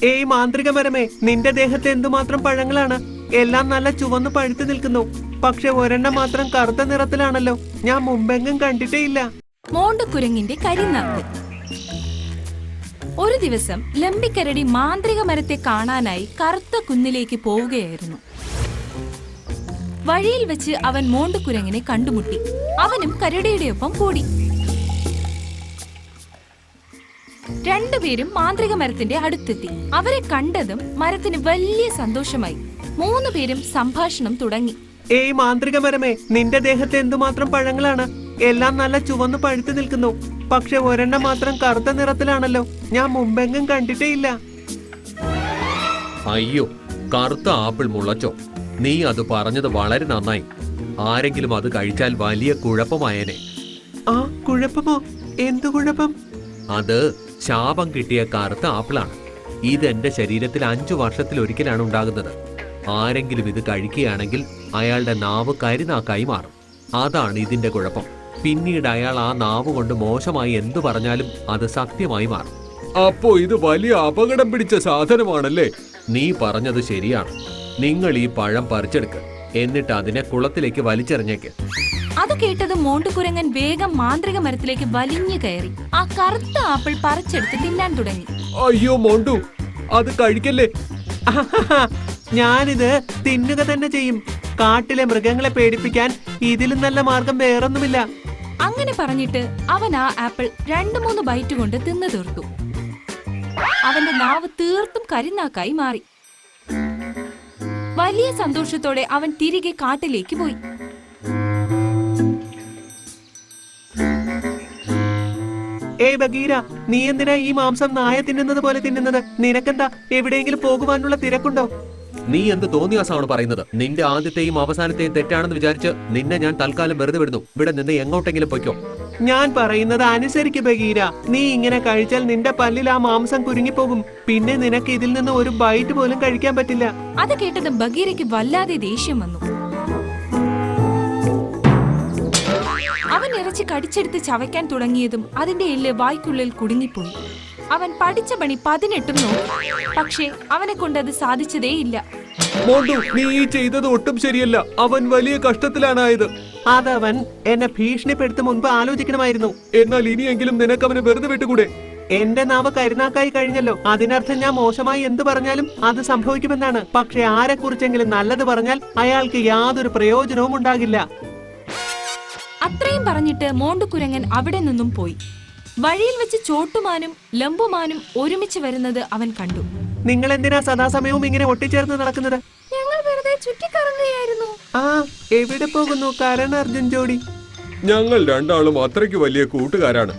ഏയ് മാന്ത്രിക മരമേ, നിന്റെ ദേഹത്ത് എന്തുമാത്രം പഴങ്ങളാണ്? എല്ലാം നല്ല ചുവന്ന് പഴുത്തു നിൽക്കുന്നു. പക്ഷെ ഒരെണ്ണം മാത്രം കറുത്ത നിറത്തിലാണല്ലോ. ഞാൻ മുമ്പെങ്ങും കണ്ടിട്ടേ ഇല്ല. മോണ്ടുകുരങ്ങിന്റെ കരിനാക്ക്. ഒരു ദിവസം ലംബിക്കരടി മാന്ത്രിക മരത്തെ കാണാനായി കറുത്ത കുന്നിലേക്ക് പോവുകയായിരുന്നു. വഴിയിൽ വെച്ച് അവൻ മോണ്ടുകുരങ്ങിനെ കണ്ടുമുട്ടി. അവനും കരടിയുടെ ഒപ്പം കൂടി. രണ്ടുപേരും മാന്ത്രിക മരത്തിന്റെ അടുത്തെത്തി. അവരെ കണ്ടതും മരത്തിന് വലിയ സന്തോഷമായി. 3 പേരും സംഭാഷണം തുടങ്ങി. ഏയ് മാന്ത്രിക മരമേ, നിന്റെ ദേഹത്ത് എന്തുമാത്രം പഴങ്ങളാണ്? എല്ലാം നല്ല ചുവന്ന് പഴുത്തു നിൽക്കുന്നു. പക്ഷെ ഒരെണ്ണം മാത്രം കറുത്ത നിറത്തിലാണല്ലോ. ഞാൻ മുമ്പെങ്ങും കണ്ടിട്ടേ ഇല്ല. അയ്യോ, കറുത്ത ആപ്പിൾ മുളച്ചോ? നീ അത് പറഞ്ഞത് വളരെ നന്നായി. ആരെങ്കിലും അത് കഴിച്ചാൽ വലിയ കുഴപ്പമായേനെ. ആ, കുഴപ്പമോ? എന്തു കുഴപ്പം? അത് ശാപം കിട്ടിയ കറുത്ത ആപ്പിളാണ്. ഇതെന്റെ ശരീരത്തിൽ 5 വർഷത്തിലൊരിക്കലാണ് ഉണ്ടാകുന്നത്. ആരെങ്കിലും ഇത് കഴിക്കുകയാണെങ്കിൽ അയാളുടെ നാവ് കരിനാക്കായി മാറും. അതാണ് ഇതിന്റെ കുഴപ്പം. പിന്നീട് അയാൾ ആ നാവ് കൊണ്ട് മോശമായി എന്തു പറഞ്ഞാലും അത് സത്യമായി മാറും. അപ്പോ ഇത് വലിയ അപകടം പിടിച്ച സാധനമാണല്ലേ? നീ പറഞ്ഞത് ശരിയാണ്. നിങ്ങൾ ഈ പഴം പറിച്ചെടുക്ക്, എന്നിട്ട് അതിനെ കുളത്തിലേക്ക് വലിച്ചെറിഞ്ഞേക്ക്. അത് കേട്ടത് മോണ്ടുകുരങ്ങൻ വേഗം മാന്ത്രിക മരത്തിലേക്ക് വലിഞ്ഞു കയറി ആ കറുത്ത ആപ്പിൾ പറിച്ചെടുത്ത് തിന്നാൻ തുടങ്ങി. അയ്യോ മോണ്ടു, അത് കഴിക്കല്ലേ. ഞാനിത് തിന്നുക തന്നെ ചെയ്യും. കാട്ടിലെ മൃഗങ്ങളെ പേടിപ്പിക്കാൻ ഇതിലും നല്ല മാർഗം വേറൊന്നുമില്ല. അങ്ങനെ പറഞ്ഞിട്ട് അവൻ ആ ആപ്പിൾ 2-3 ബൈറ്റ് കൊണ്ട് തിന്നു തീർത്തു. അവന്റെ നാവ് തീർത്തും കരിനാക്കായി മാറി. വലിയ സന്തോഷത്തോടെ അവൻ തിരികെ കാട്ടിലേക്ക് പോയി. ഏയ് ബഗീര, നീ എന്തിനാ ഈ മാംസം നായ തിന്നുന്നത് പോലെ തിന്നുന്നത്? നിനക്കെന്താ എവിടെയെങ്കിലും പോകുവാനുള്ള തിരക്കുണ്ടോ? നീ എന്ത് തോന്നിയാസാണ് പറയുന്നത്? നിന്റെ ആദ്യത്തെയും അവസാനത്തെയും തെറ്റാണെന്ന് വിചാരിച്ച് നിന്നെ ഞാൻ തൽക്കാലം വെറുതെ വിടുന്നു. ഇവിടെ നിന്ന് എങ്ങോട്ടെങ്കിലും പൊയ്ക്കോ. ഞാൻ പറയുന്നത് അനുസരിക്ക് ബഗീര. നീ ഇങ്ങനെ കഴിച്ചാൽ നിന്റെ പല്ലിൽ ആ മാംസം കുരുങ്ങിപ്പോകും. പിന്നെ നിനക്ക് ഇതിൽ നിന്ന് ഒരു ബൈറ്റ് പോലും കഴിക്കാൻ പറ്റില്ല. അത് കേട്ടതും ബഗീരയ്ക്ക് വല്ലാതെ ദേഷ്യം വന്നു. അവൻ ഇറച്ചി കടിച്ചെടുത്ത് ചവയ്ക്കാൻ തുടങ്ങിയതും അതിന്റെ എല്ല് വായ്ക്കുള്ളിൽ കുടുങ്ങിപ്പോയി. അവൻ പഠിച്ച പണി 18 നോക്കി. പക്ഷേ അവനെ കൊണ്ടത് സാധിച്ചതേയില്ല. മോണ്ടു, നീ ഈ ചെയ്തത് ഒട്ടും ശരിയല്ല. അവൻ വലിയ കഷ്ടത്തിലാണായത്. അതവൻ എന്നെ ഭീഷണിപ്പെടുത്തി മുൻപ് ആലോചിക്കണമായിരുന്നു. എന്നാൽ ഇനിയെങ്കിലും നിനക്ക് അവനെ വെറുതെ വിട്ടുകൂടെ? എന്റെ നാവ് കരുനാക്കായി കഴിഞ്ഞല്ലോ. അതിനർത്ഥം ഞാൻ മോശമായി എന്ത് പറഞ്ഞാലും അത് സംഭവിക്കുമെന്നാണ്. പക്ഷെ ആരെക്കുറിച്ചെങ്കിലും നല്ലത് പറഞ്ഞാൽ അയാൾക്ക് യാതൊരു പ്രയോജനവും ഉണ്ടാകില്ല. അത്രയും പറഞ്ഞിട്ട് മോണ്ടുകുരങ്ങൻ അവിടെ നിന്നും പോയി. വഴിയിൽ വെച്ച് ചോട്ടുമാനും ലംബുമാനും ഒരുമിച്ച് വരുന്നത് അവൻ കണ്ടു. നിങ്ങൾ എന്തിനാ സദാസമയവും ഇങ്ങനെ ഒട്ടിച്ചേർന്ന് നടക്കുന്നത്? ഞങ്ങൾ വെറുതെ ചുറ്റിക്കറങ്ങുകയായിരുന്നു. ആ, എവിടെ പോകുന്നു കരൺ അർജുൻ ജോഡി? ഞങ്ങൾ രണ്ടാളും അത്രയ്ക്ക് വലിയ കൂട്ടുകാരാണ്.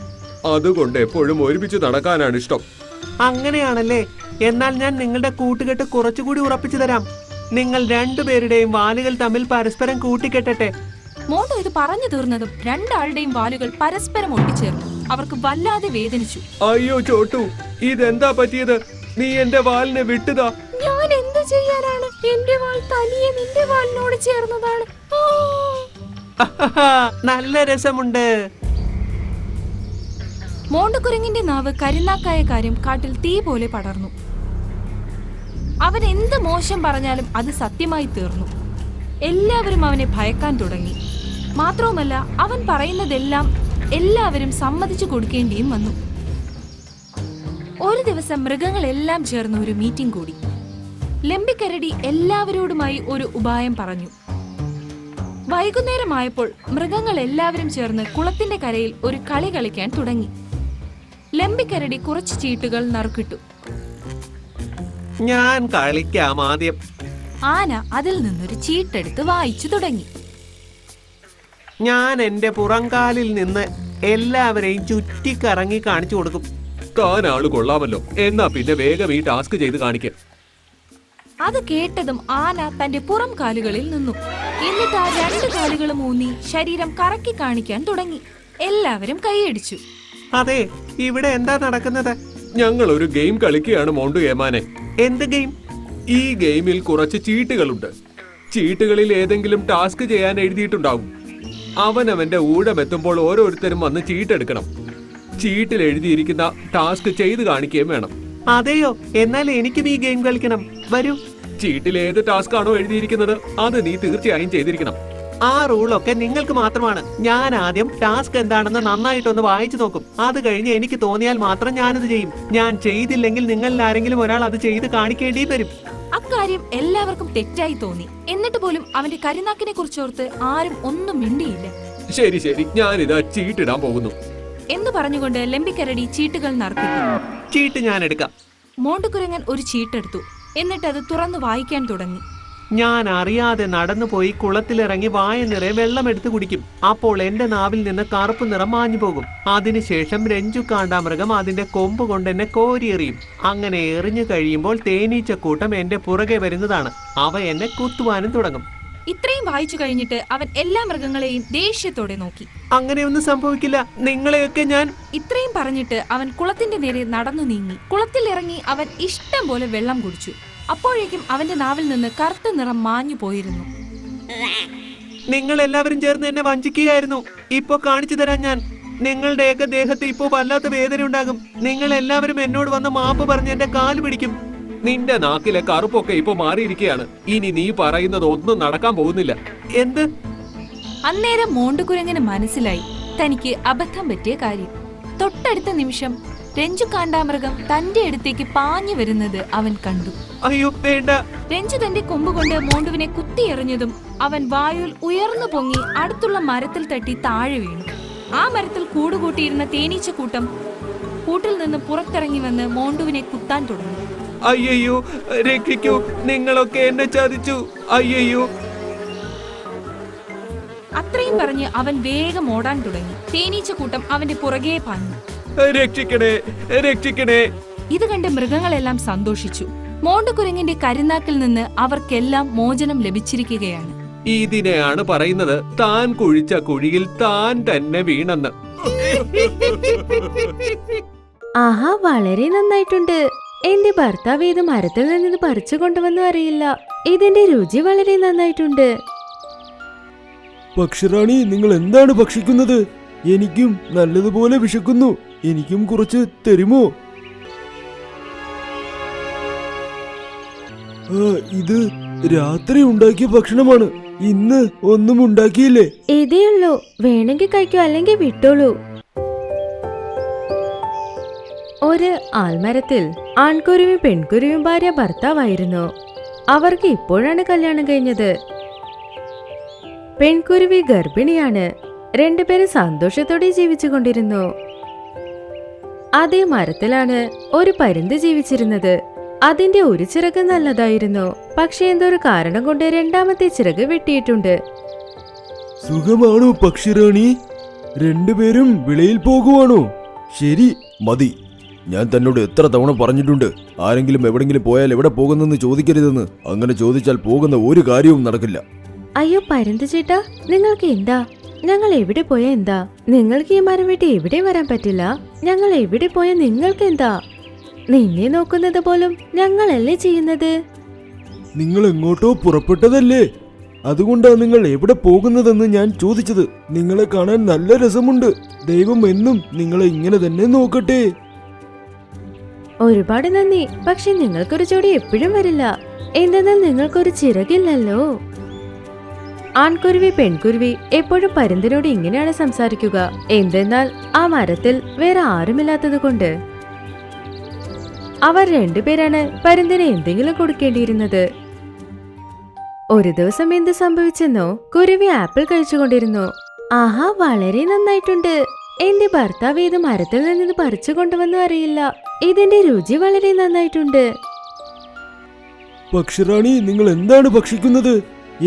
അതുകൊണ്ട് എപ്പോഴും ഒരുമിച്ച് നടക്കാനാണ് ഇഷ്ടം. അങ്ങനെയാണല്ലേ? എന്നാൽ ഞാൻ നിങ്ങളുടെ കൂട്ടുകെട്ട് കുറച്ചുകൂടി ഉറപ്പിച്ചു തരാം. നിങ്ങൾ രണ്ടുപേരുടെയും വാലുകൾ തമ്മിൽ പരസ്പരം കൂട്ടിക്കെട്ടട്ടെ. മോണ്ടു ഇത് പറഞ്ഞു തീർന്നതും 2 ആളുടെയും വാലുകൾ പരസ്പരം ഒട്ടിച്ചേർന്നു. അവർക്ക് വല്ലാതെ വേദനിച്ചു. അയ്യോ ചോട്ടു, ഇതെന്താ പറ്റിയത്? നീ എന്റെ വാലിനെ വിട്ടുതാ. ഞാൻ എന്ത് ചെയ്യാനാണ്? എന്റെ വാൽ തനിയെ നിന്റെ വാലിനോട് ചേർന്നതാണ്. നല്ല രസമുണ്ട്. മോണ്ടുകുരങ്ങിന്റെ നാവ് കരിനാക്കായ കാര്യം കാട്ടിൽ തീ പോലെ പടർന്നു. അവൻ എന്ത് മോശം പറഞ്ഞാലും അത് സത്യമായി തീർന്നു. എല്ലാവരും അവനെ ഭയക്കാൻ തുടങ്ങി. മാത്രവുമല്ല, അവൻ പറയുന്നതെല്ലാം എല്ലാവരും സമ്മതിച്ചു കൊടുക്കേണ്ടിയും വന്നു. ഒരു ദിവസം മൃഗങ്ങളെല്ലാം ചേർന്ന് ഒരു മീറ്റിംഗ് കൂടി. ലംബിക്കരടി എല്ലാവരോടുമായി ഒരു ഉപായം പറഞ്ഞു. വൈകുന്നേരമായപ്പോൾ മൃഗങ്ങൾ എല്ലാവരും ചേർന്ന് കുളത്തിന്റെ കരയിൽ ഒരു കളി കളിക്കാൻ തുടങ്ങി. ലംബിക്കരടി കുറച്ച് ചീട്ടുകൾ നറുക്കിട്ടു. ഞാൻ കളിക്കാം ആദ്യം. ആന അതിൽ നിന്നൊരു ചീട്ടെടുത്ത് വായിച്ചു തുടങ്ങി. ഞാൻ എന്റെ പുറംകാലിൽ നിന്ന് എല്ലാവരെയും ചുറ്റിക്കറങ്ങി കാണിച്ചു കൊടുക്കും. താൻ ആള് കൊള്ളാമല്ലോ. എന്നാ പിന്നെ വേഗം ഈ ടാസ്ക് ചെയ്ത് കാണിക്കാം. അത് കേട്ടതും ആന തന്റെ പുറം കാലുകളിൽ നിന്നു. എന്നിട്ട് ആ 2 കാലുകളും ഊന്നി ശരീരം കറക്കി കാണിക്കാൻ തുടങ്ങി. എല്ലാവരും കൈയടിച്ചു. അതെ, ഇവിടെ എന്താ നടക്കുന്നത്? ഞങ്ങൾ ഒരു ഗെയിം കളിക്കുകയാണ് മോണ്ടു ഏമാനെ. എന്ത് ഗെയിം? ഈ ഗെയിമിൽ കുറച്ച് ചീട്ടുകളുണ്ട്. ചീട്ടുകളിൽ ഏതെങ്കിലും ടാസ്ക് ചെയ്യാൻ എഴുതിയിട്ടുണ്ടാവും. അവനവന്റെ ഊഴമെത്തുമ്പോൾ ഓരോരുത്തരും വന്ന് ചീട്ടെടുക്കണം. ചീട്ടിൽ എഴുതിയിരിക്കുന്ന ടാസ്ക് ചെയ്ത് കാണിക്കുകയും വേണം. അതെയോ? എന്നാൽ എനിക്കും ഈ ഗെയിം കളിക്കണം. വരൂ. ചീട്ടിൽ ഏത് ടാസ്ക് ആണോ എഴുതിയിരിക്കുന്നത് അത് നീ തീർച്ചയായും ചെയ്തിരിക്കണം. ആ റൂളൊക്കെ നിങ്ങൾക്ക് മാത്രമാണ്. ഞാൻ ആദ്യം ടാസ്ക് എന്താണെന്ന് നന്നായിട്ടൊന്ന് വായിച്ചു നോക്കും. അത് കഴിഞ്ഞ് എനിക്ക് തോന്നിയാൽ മാത്രം ഞാനത് ചെയ്യും. ഞാൻ ചെയ്തില്ലെങ്കിൽ നിങ്ങളിൽ ആരെങ്കിലും ഒരാൾ അത് ചെയ്ത് കാണിക്കേണ്ടി വരും. അക്കാര്യം എല്ലാവർക്കും തെറ്റായി തോന്നി. എന്നിട്ട് പോലും അവന്റെ കരിനാക്കിനെ കുറിച്ചോർത്ത് ആരും ഒന്നും മിണ്ടിയില്ല. ശരി ശരി, ഞാനിതാ ചീട്ടിടാൻ പോകുന്നു എന്ന് പറഞ്ഞുകൊണ്ട് ലെമ്പിക്കരടി ചീട്ടുകൾ നറുക്കിട്ടു. ചീട്ട് ഞാൻ എടുക്കാം. മോണ്ടുകുരങ്ങൻ ഒരു ചീട്ടെടുത്തു. എന്നിട്ട് അത് തുറന്നു വായിക്കാൻ തുടങ്ങി. ഞാൻ അറിയാതെ നടന്നുപോയി കുളത്തിലിറങ്ങി വായ നിറയെ വെള്ളമെടുത്ത് കുടിക്കും. അപ്പോൾ എന്റെ നാവിൽ നിന്ന് കറുപ്പ് നിറം മാഞ്ഞു പോകും. അതിനുശേഷം രഞ്ജു കാണ്ടാമൃഗം അതിന്റെ കൊമ്പ് കൊണ്ട് എന്നെ കോരിയെറിയും. അങ്ങനെ എറിഞ്ഞു കഴിയുമ്പോൾ തേനീച്ചക്കൂട്ടം എന്റെ പുറകെ വരുന്നതാണ്. അവ എന്നെ കുത്തുവാനും തുടങ്ങും. ഇത്രയും വായിച്ചു കഴിഞ്ഞിട്ട് അവൻ എല്ലാ മൃഗങ്ങളെയും ദേഷ്യത്തോടെ നോക്കി. അങ്ങനെയൊന്നും സംഭവിക്കില്ല. നിങ്ങളെയൊക്കെ ഞാൻ... ഇത്രയും പറഞ്ഞിട്ട് അവൻ കുളത്തിന്റെ നേരെ നടന്നു നീങ്ങി. കുളത്തിൽ ഇറങ്ങി അവൻ ഇഷ്ടം പോലെ വെള്ളം കുടിച്ചു. അപ്പോഴേക്കും അവന്റെ നാവിൽ നിന്ന് കറുത്ത നിറം മാഞ്ഞു പോയിരുന്നു. നിങ്ങൾ എല്ലാവരും ചേർന്ന് എന്നെ വഞ്ചിക്കുകയായിരുന്നു. ഇപ്പൊ കാണിച്ചു തരാൻ ഞാൻ. നിങ്ങളുടെയൊക്കെ ദേഹത്ത് ഇപ്പോ വല്ലാത്ത വേദന ഉണ്ടാകും. നിങ്ങൾ എല്ലാവരും എന്നോട് വന്ന് മാപ്പ് പറഞ്ഞ് എന്റെ കാല് പിടിക്കും. നിന്റെ നാക്കിലെ കറുപ്പൊക്കെ ഇപ്പൊ മാറിയിരിക്കുകയാണ്. ഇനി നീ പറയുന്നത് ഒന്നും നടക്കാൻ പോകുന്നില്ല. എന്ത്? അന്നേരം മോണ്ടുകുരങ്ങനെ മനസ്സിലായി തനിക്ക് അബദ്ധം പറ്റിയ കാര്യം. തൊട്ടടുത്ത നിമിഷം രഞ്ജു കാണ്ടാമൃഗം തന്റെ അടുത്തേക്ക് പാഞ്ഞു വരുന്നത് അവൻ കണ്ടു. അയ്യോ വേണ്ട. രഞ്ജു തന്റെ കൊമ്പുകൊണ്ട് മോണ്ടുവിനെ കുത്തിയെറിഞ്ഞതും അവൻ വായുവിൽ ഉയർന്നു പൊങ്ങി അടുത്തുള്ള മരത്തിൽ തട്ടി താഴെ വീണു. ആ മരത്തിൽ കൂടുകൂട്ടിയിരുന്ന തേനീച്ചക്കൂട്ടം കൂട്ടിൽ നിന്ന് പുറത്തിറങ്ങി വന്ന് മോണ്ടുവിനെ കുത്താൻ തുടങ്ങി. അയ്യോ രക്ഷിക്കൂ, നിങ്ങളൊക്കെ എന്നെ ചതിച്ചു. അയ്യോ. അത്രയും പറഞ്ഞ് അവൻ വേഗം ഓടാൻ തുടങ്ങി. തേനീച്ചക്കൂട്ടം അവന്റെ പുറകെ പാഞ്ഞു. രക്ഷിക്കണേ, രക്ഷിക്കണേ. ഇത് കണ്ട് മൃഗങ്ങളെല്ലാം സന്തോഷിച്ചു. മോണ്ടുകുരങ്ങിന്റെ കരിനാക്കിൽ നിന്ന് അവർക്കെല്ലാം മോചനം ലഭിച്ചിരിക്കുകയാണ്. ഇതിനെയാണ് പറയുന്നത് താൻ കുഴിച്ച കുഴിയിൽ താൻ തന്നെ വീണെന്ന്. ആഹാ, വളരെ നന്നായിട്ടുണ്ട്. എന്റെ ഭർത്താവ് ഇത് മരത്തിൽ നിന്ന് പറിച്ചു കൊണ്ടുവന്നു അറിയില്ല. ഇതിന്റെ രുചി വളരെ നന്നായിട്ടുണ്ട്. പക്ഷിറാണി, നിങ്ങൾ എന്താണ് ഭക്ഷിക്കുന്നത്? എനിക്കും നല്ലതുപോലെ വിശക്കുന്നു. എനിക്കും കുറച്ച് തരുമോ? ഇത് രാത്രി ഉണ്ടാക്കിയ ഭക്ഷണമാണ്. ഇന്ന് ഒന്നും ഉണ്ടാക്കിയില്ലേ? ഇതേയുള്ളൂ. വേണമെങ്കിൽ കഴിക്കൂ, അല്ലെങ്കിൽ വിട്ടോളൂ. ഒരു ആൽമരത്തിൽ ആൺകുരുവിയും പെൺകുരുവിയും ഭാര്യ ഭർത്താവായിരുന്നു. അവർക്ക് ഇപ്പോഴാണ് കല്യാണം കഴിഞ്ഞത്. പെൺകുരുവി ഗർഭിണിയാണ്. രണ്ടുപേരും സന്തോഷത്തോടെ ജീവിച്ചുകൊണ്ടിരുന്നു. അതേ മരത്തിലാണ് ഒരു പരുന്ത് ജീവിച്ചിരുന്നത്. അതിന്റെ ഒരു ചിറക് നല്ലതായിരുന്നു. പക്ഷെ എന്തോ ഒരു കാരണം കൊണ്ട് രണ്ടാമത്തെ ചിറക് വെട്ടിയിട്ടുണ്ട്. സുഖമാണോ പക്ഷിറാണി? രണ്ടുപേരും വിളയിൽ പോകുവാണോ? ശരി, മതി. ഞാൻ തന്നോട് എത്ര തവണ പറഞ്ഞിട്ടുണ്ട്, ആരെങ്കിലും എവിടെങ്കിലും പോയാൽ എവിടെ പോകുന്നെന്ന് ചോദിക്കരുതെന്ന്. അങ്ങനെ ചോദിച്ചാൽ പോകുന്ന ഒരു കാര്യവും നടക്കില്ല. അയ്യോ പരുന്ത് ചേട്ടാ, നിങ്ങൾക്ക് എന്താ? ഞങ്ങൾ എവിടെ പോയാ എന്താ? നിങ്ങൾക്ക് ഈ മരം വെട്ടി എവിടെ വരാൻ പറ്റില്ല. ഞങ്ങൾ എവിടെ പോയാ നിങ്ങൾക്ക് എന്താ? നിന്നെ നോക്കുന്നത് പോലും ഞങ്ങളല്ലേ ചെയ്യുന്നത്. നിങ്ങൾ എങ്ങോട്ടോ പുറപ്പെട്ടതല്ലേ? അതുകൊണ്ടാണ് നിങ്ങൾ എവിടെ പോകുന്നതെന്ന് ഞാൻ ചോദിച്ചത്. നിങ്ങളെ കാണാൻ നല്ല രസമുണ്ട്. ദൈവം എന്നും നിങ്ങളെ ഇങ്ങനെ തന്നെ നോക്കട്ടെ. ഒരുപാട് നന്ദി. പക്ഷെ നിങ്ങൾക്കൊരു ജോഡി എപ്പോഴും വരില്ല. എന്തെന്നാൽ നിങ്ങൾക്കൊരു ചിറകില്ലല്ലോ. ആൺകുരുവി പെൺകുരുവി എപ്പോഴും പരുന്തിനോട് ഇങ്ങനെയാണ് സംസാരിക്കുക. എന്തെന്നാൽ ആ മരത്തിൽ വേറെ ആരുമില്ലാത്തത് കൊണ്ട്. അവർ രണ്ടുപേരാണ് പരുന്തിന് എന്തെങ്കിലും കൊടുക്കേണ്ടിയിരുന്നത്. ഒരു ദിവസം എന്ത് സംഭവിച്ചെന്നോ, കുരുവി ആപ്പിൾ കഴിച്ചുകൊണ്ടിരുന്നു. ആഹാ, വളരെ നന്നായിട്ടുണ്ട്. എന്റെ ഭർത്താവ് ഇത് മരത്തിൽ നിന്ന് പറിച്ചു കൊണ്ടുവന്നു അറിയില്ല. ഇതിന്റെ രുചി വളരെ നന്നായിട്ടുണ്ട്. പക്ഷിറാണി, നിങ്ങൾ എന്താണ് ഭക്ഷിക്കുന്നത്?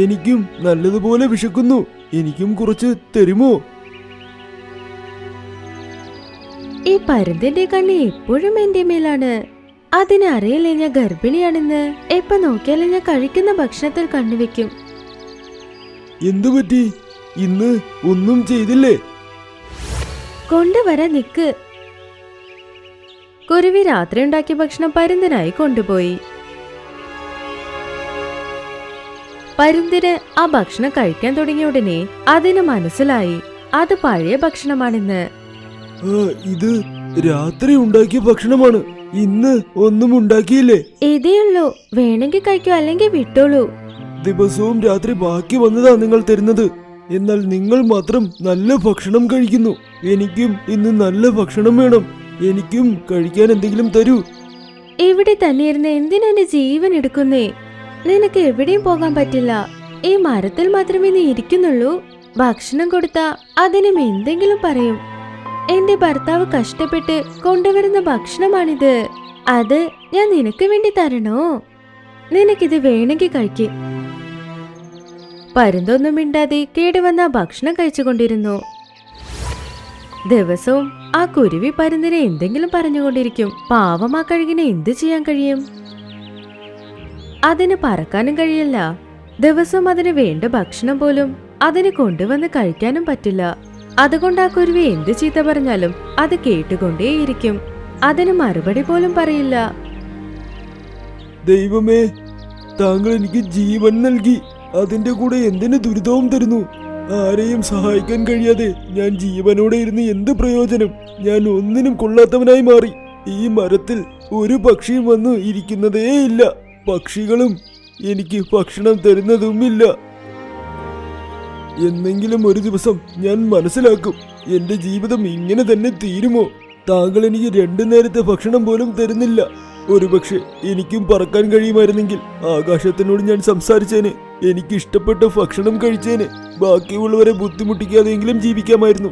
എനിക്കും നല്ലതുപോലെ വിശക്കുന്നു. എനിക്കും കുറച്ച് തരുമോ? ഈ പരുന്തിന്റെ കണ്ണ് എപ്പോഴും എന്റെ മേലാണ്. അതിനറിയില്ലേ ഞാൻ ഗർഭിണിയാണെന്ന്. എപ്പോ നോക്കിയാലും ഞാൻ കഴിക്കുന്ന ഭക്ഷണത്തിൽ കണ്ണുവെക്കും. എന്തുപറ്റി? ഇന്ന് ഒന്നും ചെയ്തില്ലേ? കൊണ്ടുവരാൻ നിക്ക്. കുരുവി രാത്രി ഉണ്ടാക്കിയ ഭക്ഷണം പരുന്തിനായി കൊണ്ടുപോയി. പരുന്തിന് ആ ഭക്ഷണം കഴിക്കാൻ തുടങ്ങിയ ഉടനെ അതിന് മനസ്സിലായി അത് പഴയ ഭക്ഷണമാണെന്ന്. ഇത് രാത്രി ഉണ്ടാക്കിയ ഭക്ഷണമാണ്. ഇന്ന് ഒന്നും ഉണ്ടാക്കിയില്ലേ? ഇതേയുള്ളൂ, വേണമെങ്കിൽ കഴിക്കൂ അല്ലെങ്കിൽ വിട്ടോളൂ. ദിവസവും രാത്രി ബാക്കി വന്നതാ നിങ്ങൾ തരുന്നത്. എന്നാൽ നിങ്ങൾ മാത്രം നല്ല ഭക്ഷണം കഴിക്കുന്നു. എനിക്കും ഇന്ന് നല്ല ഭക്ഷണം വേണം. എനിക്കും കഴിക്കാൻ എന്തെങ്കിലും തരൂ. ഇവിടെ തന്നെ ഇരുന്ന് എന്തിനാ എന്റെ ജീവൻ എടുക്കുന്നേ? നിനക്ക് എവിടെയും പോകാൻ പറ്റില്ല. ഈ മരത്തിൽ മാത്രമേ നീ ഇരിക്കുന്നുള്ളൂ. ഭക്ഷണം കൊടുത്താ അതിനും എന്തെങ്കിലും പറയും. എന്റെ ഭർത്താവ് കഷ്ടപ്പെട്ട് കൊണ്ടുവരുന്ന ഭക്ഷണമാണിത്. അത് ഞാൻ നിനക്ക് വേണ്ടി തരണോ? നിനക്കിത് വേണമെങ്കിൽ കഴിക്ക്. പരുന്തൊന്നും മിണ്ടാതെ കേടുവന്ന ഭക്ഷണം കഴിച്ചുകൊണ്ടിരുന്നു. ദിവസവും ആ കുരുവി പരുന്തിനെ എന്തെങ്കിലും പറഞ്ഞുകൊണ്ടിരിക്കും. പാവം ആ കഴുകിനെ എന്തു ചെയ്യാൻ കഴിയും? അതിന് പറക്കാനും കഴിയില്ല. ദിവസവും അതിന് വേണ്ട ഭക്ഷണം പോലും അതിന് കൊണ്ടുവന്ന് കഴിക്കാനും പറ്റില്ല. അതുകൊണ്ട് ആ കുരുവി എന്ത് ചീത്ത പറഞ്ഞാലും അത് കേട്ടുകൊണ്ടേയിരിക്കും. അതിന് മറുപടി പോലും പറയില്ല. ദൈവമേ, താങ്കൾ എനിക്ക് ജീവൻ നൽകി. അതിന്റെ കൂടെ എന്തിനു ദുരിതവും തരുന്നു? ആരെയും സഹായിക്കാൻ കഴിയാതെ ഞാൻ ജീവനോടെ ഇരുന്ന് എന്ത് പ്രയോജനം? ഞാൻ ഒന്നിനും കൊള്ളാത്തവനായി മാറി. ഈ മരത്തിൽ ഒരു പക്ഷിയും വന്ന് ഇരിക്കുന്നതേ ഇല്ല. പക്ഷികളും എനിക്ക് ഭക്ഷണം തരുന്നതുമില്ല. എന്നെങ്കിലും ഒരു ദിവസം ഞാൻ മനസ്സിലാക്കും, എന്റെ ജീവിതം ഇങ്ങനെ തന്നെ തീരുമോ? താങ്കൾ എനിക്ക് 2 നേരത്തെ ഭക്ഷണം പോലും തരുന്നില്ല. ഒരുപക്ഷെ എനിക്കും പറക്കാൻ കഴിയുമായിരുന്നെങ്കിൽ ആകാശത്തിനോട് ഞാൻ സംസാരിച്ചേനെ. എനിക്ക് ഇഷ്ടപ്പെട്ട ഭക്ഷണം കഴിച്ചേനെ. ബാക്കിയുള്ളവരെ ബുദ്ധിമുട്ടിക്കാതെയെങ്കിലും ജീവിക്കാമായിരുന്നു.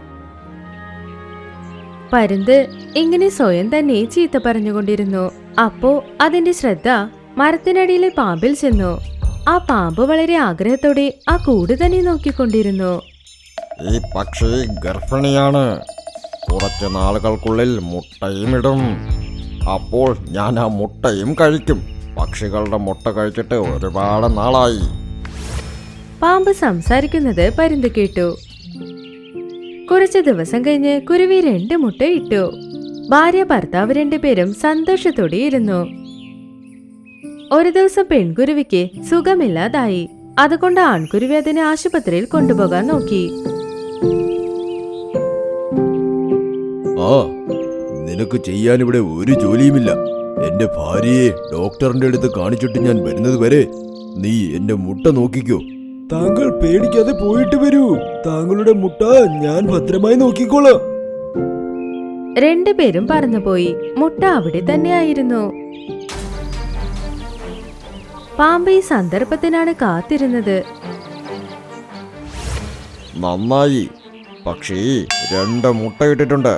പരുന്ത് ഇങ്ങനെ സ്വയം തന്നെ ചീത്ത പറഞ്ഞുകൊണ്ടിരുന്നു. അപ്പോ അതിന്റെ ശ്രദ്ധ മരത്തിനടിയിലെ പാമ്പിൽ ചെന്നു. ആ പാമ്പ് വളരെ ആഗ്രഹത്തോടെ ആ കൂട് തന്നെ നോക്കിക്കൊണ്ടിരുന്നു. ഈ പക്ഷി ഗർഭിണിയാണ്. കുറച്ച് നാളുകൾക്കുള്ളിൽ മുട്ടയും ഇടും. അപ്പോൾ ഞാൻ ആ മുട്ടയും കഴിക്കും. പക്ഷികളുടെ മുട്ട കഴിച്ചിട്ട് ഒരുപാട് നാളായി. പാമ്പ് സംസാരിക്കുന്നത് പരുന്ത് കേട്ടു. കുറച്ചു ദിവസം കഴിഞ്ഞ് കുരുവി 2 മുട്ട ഇട്ടു. ഭാര്യ ഭർത്താവ് 2 പേരും സന്തോഷത്തോടെ ഇരുന്നു. ഒരു ദിവസം പെൺകുരുവിക്ക് സുഖമില്ലാതായി. അതുകൊണ്ട് ആൺകുരുവി അതിനെ ആശുപത്രിയിൽ കൊണ്ടുപോകാൻ നോക്കി. ആ, നിനക്ക് ചെയ്യാൻ ഇവിടെ ഒരു ജോലിയുമില്ല. എന്റെ ഭാര്യയെ ഡോക്ടറിന്റെ അടുത്ത് കാണിച്ചിട്ട് ഞാൻ വരുന്നത് വരെ നീ എന്റെ മുട്ട നോക്കിക്കോ. താങ്കൾ പേടിക്കാതെ പോയിട്ട് വരൂ. താങ്കളുടെ മുട്ട ഞാൻ ഭദ്രമായി നോക്കിക്കോളാം. 2 പേരും പറന്നുപോയി. മുട്ട അവിടെ തന്നെയായിരുന്നു. പാമ്പ് ഈ സന്ദർഭത്തിനാണ് കാത്തിരുന്നത്. നന്നായി. പക്ഷി 2 മുട്ട ഇട്ടിട്ടുണ്ട്.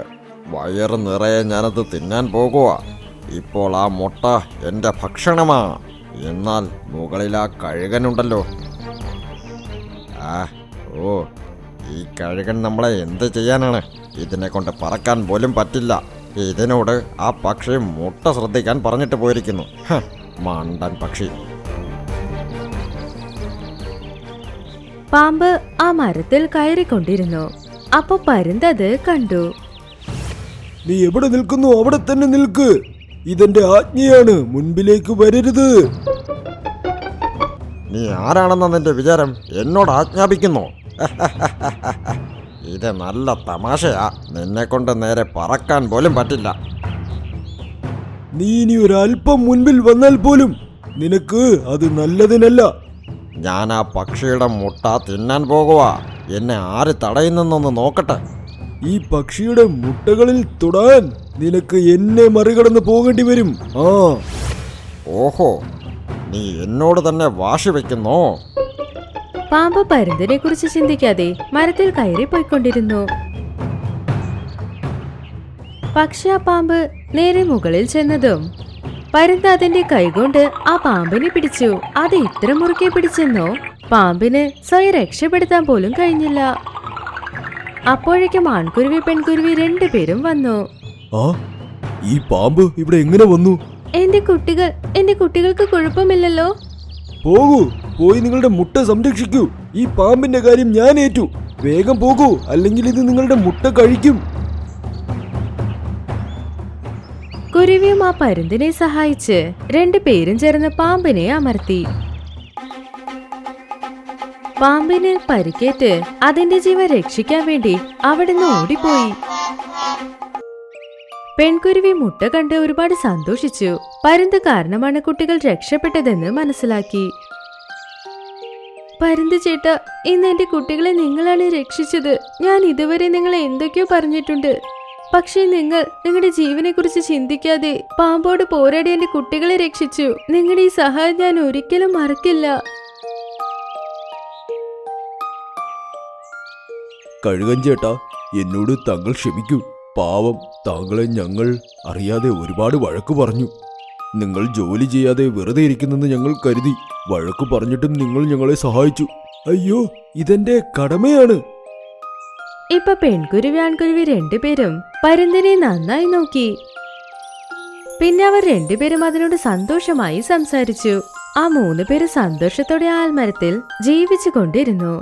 വയറ് നിറയെ ഞാനത് തിന്നാൻ പോകുക. ഇപ്പോൾ ആ മുട്ട എൻ്റെ ഭക്ഷണമാ. എന്നാൽ മുകളിൽ ആ കഴുകനുണ്ടല്ലോ. ഈ കഴുകൻ നമ്മളെ എന്ത് ചെയ്യാനാണ്? ഇതിനെ കൊണ്ട് പറക്കാൻ പോലും പറ്റില്ല. ഇതിനോട് ആ പക്ഷി മുട്ട ശ്രദ്ധിക്കാൻ പറഞ്ഞിട്ട് പോയിരിക്കുന്നു. മണ്ടൻ പക്ഷി. പാമ്പ് ആ മരത്തിൽ കയറിക്കൊണ്ടിരുന്നു. അപ്പൊ പരുന്ത് അത് കണ്ടു. നീ എവിടെ നിൽക്കുന്നു അവിടെ തന്നെ നിൽക്ക്. ഇതെന്റെ ആജ്ഞയാണ്. മുൻപിലേക്ക് വരരുത്. നീ ആരാണെന്ന നിന്റെ വിചാരം? എന്നോട് ആജ്ഞാപിക്കുന്നു. ഇത് നല്ല തമാശയാ. നിന്നെ കൊണ്ട് നേരെ പറക്കാൻ പോലും പറ്റില്ല. നീ ഇനി ഒരല്പം മുൻപിൽ വന്നാൽ പോലും നിനക്ക് അത് നല്ലതിനല്ല. ഞാൻ ആ പക്ഷിയുടെ മുട്ട തിന്നാൻ പോകുക. എന്നെ ആര് തടയുന്നെന്നൊന്ന് നോക്കട്ടെ. ഈ പക്ഷിയുടെ മുട്ടകളിൽ തൊടാൻ നിനക്ക് എന്നെ മറികടന്ന് പോകേണ്ടി വരും. ഓഹോ, നീ എന്നോട് തന്നെ വാശി വെക്കുന്നോ? പാമ്പ് പരുന്തിനെ കുറിച്ച് ചിന്തിക്കാതെ മരത്തിൽ കയറി പോയിക്കൊണ്ടിരുന്നു. പക്ഷെ ആ പാമ്പ് നേരെ മുകളിൽ ചെന്നതും പരുന്ത് അതിന്റെ കൈകൊണ്ട് ആ പാമ്പിനെ പിടിച്ചു. അത് ഇത്ര മുറുക്കെ പിടിച്ചെന്നോ പാമ്പിന് സ്വയം രക്ഷപ്പെടുത്താൻ പോലും കഴിഞ്ഞില്ല. അപ്പോഴേക്കും ആൺകുരുവി പെൺകുരുവി 2 പേരും വന്നു. ഈ പാമ്പ് ഇവിടെ എങ്ങനെ വന്നു? എന്റെ കുട്ടികൾക്ക് കുഴപ്പമില്ലല്ലോ. പോകൂ, പോയി നിങ്ങളുടെ മുട്ട സംരക്ഷിക്കൂ. ഈ പാമ്പിന്റെ കാര്യം ഞാൻ ഏറ്റു. വേഗം പോകൂ, അല്ലെങ്കിൽ ഇത് നിങ്ങളുടെ മുട്ട കഴിക്കും. കുരുവിയും ആ പരുന്തിനെ സഹായിച്ച് 2 പേരും ചേർന്ന് പാമ്പിനെ അമർത്തി. പാമ്പിന് പരിക്കേറ്റ് അതിന്റെ ജീവൻ രക്ഷിക്കാൻ വേണ്ടി അവിടുന്ന് ഓടിപ്പോയി. പെൺകുരുവി മുട്ട കണ്ട് ഒരുപാട് സന്തോഷിച്ചു. പരുന്ത് കാരണമാണ് കുട്ടികൾ രക്ഷപ്പെട്ടതെന്ന് മനസ്സിലാക്കി. പരുന്ത് ചേട്ടാ, ഇന്ന് എന്റെ കുട്ടികളെ നിങ്ങളാണ് രക്ഷിച്ചത്. ഞാൻ ഇതുവരെ നിങ്ങളെ എന്തൊക്കെയോ പറഞ്ഞിട്ടുണ്ട്. പക്ഷേ നിങ്ങൾ നിങ്ങളുടെ ജീവനെ കുറിച്ച് ചിന്തിക്കാതെ പാമ്പോട് പോരാടി എന്റെ കുട്ടികളെ രക്ഷിച്ചു. നിങ്ങളുടെ ഈ സഹായം ഞാൻ ഒരിക്കലും മറക്കില്ല. കഴുകൻ ചേട്ടാ, എന്നോട് താങ്കൾ ക്ഷമിക്കൂ. പാവം, താങ്കളെ ഞങ്ങൾ അറിയാതെ ഒരുപാട് വഴക്കു പറഞ്ഞു. നിങ്ങൾ ജോലി ചെയ്യാതെ വെറുതെ ഇരിക്കുന്നെന്ന് ഞങ്ങൾ കരുതി. വഴക്കു പറഞ്ഞിട്ടും നിങ്ങൾ ഞങ്ങളെ സഹായിച്ചു. അയ്യോ, ഇതെന്റെ കടമയാണ്. ഇപ്പൊ പെൺകുരുവി ആൺകുരുവി രണ്ടുപേരും പരുന്തിനെ നന്നായി നോക്കി. പിന്നെ അവർ രണ്ടുപേരും അതിനോട് സന്തോഷമായി സംസാരിച്ചു. ആ 3 പേര് സന്തോഷത്തോടെ ആൽമരത്തിൽ ജീവിച്ചു കൊണ്ടിരുന്നു.